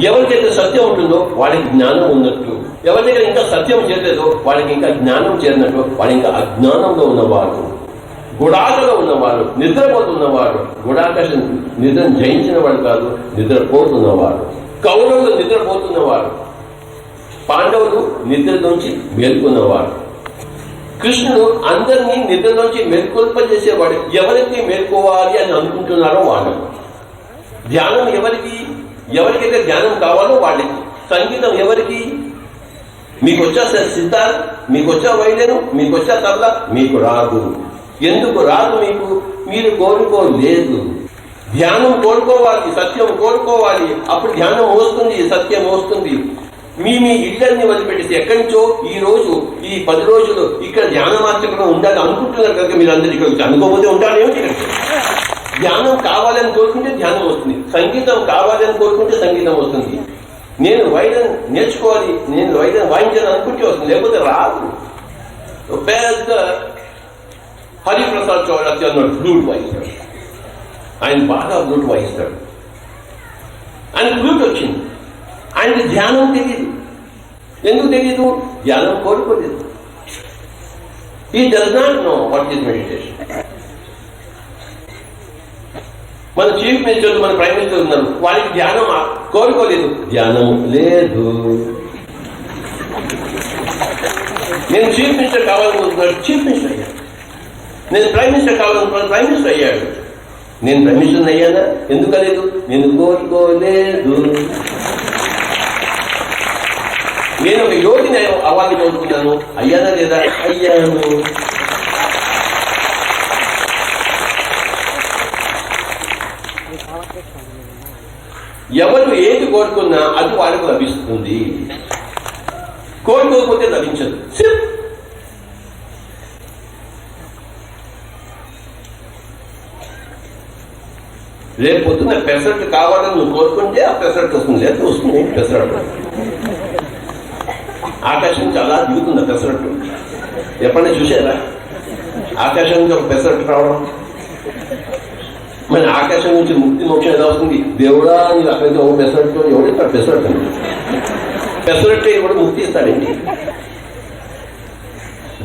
ఎవరికైతే సత్యం ఉంటుందో వాడికి జ్ఞానం ఉన్నట్టు, ఎవరి దగ్గర ఇంకా సత్యం చేరలేదో వాడికి ఇంకా జ్ఞానం చేరినట్టు, వాడు ఇంకా అజ్ఞానంలో ఉన్నవాడు, గుడాకలో ఉన్నవాడు, నిద్రపోతున్నవాడు. గుడాకాశం నిద్రను జయించిన వాడు కాదు, నిద్రపోతున్నవాడు. కౌరవులు నిద్రపోతున్నవాడు, పాండవులు నిద్రలోంచి మేల్కొన్నవాడు. కృష్ణుడు అందరినీ నిద్రలోంచి మేల్కొల్పజేసేవాడు. ఎవరికి మేల్కోవాలి అని అనుకుంటున్నారో వాళ్ళు. ధ్యానం ఎవరికైతే ధ్యానం కావాలో వాళ్ళకి. సంగీతం ఎవరికి? మీకు వచ్చా సితార్, మీకు వచ్చా వైద్యను, మీకు వచ్చా తబలా, మీకు రాదు. ఎందుకు రాదు? మీరు కోరుకోలేదు. ధ్యానం కోరుకోవాలి, సత్యం కోరుకోవాలి. అప్పుడు ధ్యానం వస్తుంది, సత్యం వస్తుంది. మీ ఇళ్ళని వదిలిపెట్టేసి ఎక్కడి నుంచో ఈ 10 రోజులు ఇక్కడ ధ్యానమార్చకుండా ఉండాలి అనుకుంటున్నారు కనుక మీరు అందరూ ఇక్కడ వచ్చి అనుకోకపోతే ఉంటారేమిటి? ధ్యానం కావాలని కోరుకుంటే ధ్యానం వస్తుంది, సంగీతం కావాలని కోరుకుంటే సంగీతం వస్తుంది. నేను వైద్యం నేర్చుకోవాలి, నేను వైద్యం వాయించాలని అనుకుంటే వస్తుంది, లేకపోతే రాదు. పెద్ద హరిప్రసాద్ చౌరాసి అన్నాడు, ఫ్లూట్ వాయిస్తాడు. ఆయన బాగా ఫ్లూట్ వాయిస్తాడు. ఆయన ఫ్లూట్ వచ్చింది, ఆయనకి ధ్యానం తెలియదు. ఎందుకు తెలియదు? ధ్యానం కోరుకోలేదు. ఈ does not know what is meditation. మన చీఫ్ మినిస్టర్, మన ప్రైమ్ మినిస్టర్ ఉన్నారు, వాళ్ళకి ధ్యానం కోరుకోలేదు, ధ్యానం లేదు. నేను చీఫ్ మినిస్టర్ కావాలనుకుంటున్నాడు, చీఫ్ మినిస్టర్ అయ్యాడు. నేను ప్రైమ్ మినిస్టర్ కావాలనుకున్నాను, ప్రైమ్ మినిస్టర్ అయ్యాడు. నేను ప్రైమ్ మినిస్టర్ అయ్యానా? ఎందుకలేదు? నేను కోరుకోలేదు. నేను ఒక యోగిని అవ్వాలని కోరుకున్నాను, అయ్యానా లేదా? అయ్యాను. ఎవరు ఏది కోరుకున్నా అది వాళ్ళకు లభిస్తుంది, కోరుకోకపోతే లభించదు. రేపు పొద్దున్న పెసరట్టు కావాలని నువ్వు కోరుకుంటే ఆ పెసరట్టు వస్తుంది, లేదా వస్తుంది పెసరట్టు. ఆకాశం నుంచి అలా దిగుతుంది పెసరట్టు. ఎప్పుడైనా చూసారా ఆకాశం నుంచి ఒక పెసరట్టు రావడం? మరి ఆకాశం నుంచి ముక్తి మోక్షం ఎలా వస్తుంది? దేవుడా నీవు అక్కడికి ఒక పెసరట్టు ఎవడిస్తాడు? పెసరట్టు పెసరట్టు ఎవడు ముక్తి ఇస్తాడండి?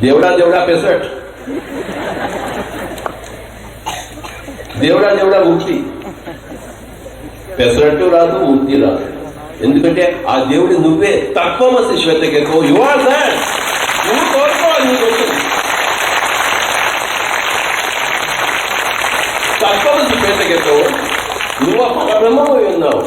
దేవుడా దేవుడా పెసరట్టు, దేవుడా దేవుడా ముక్తి. పెసరట్టు రాదు, ముక్తి రాదు. ఎందుకంటే ఆ దేవుడు నువ్వే. తత్వమసి శ్వేతకేతో, యు ఆర్ దట్. నువ్వు కోరుకోవాలి, నీకు వచ్చింది. తత్వమసి శ్వేతకేతో, నువ్వు పరబ్రహ్మమై ఉన్నావు.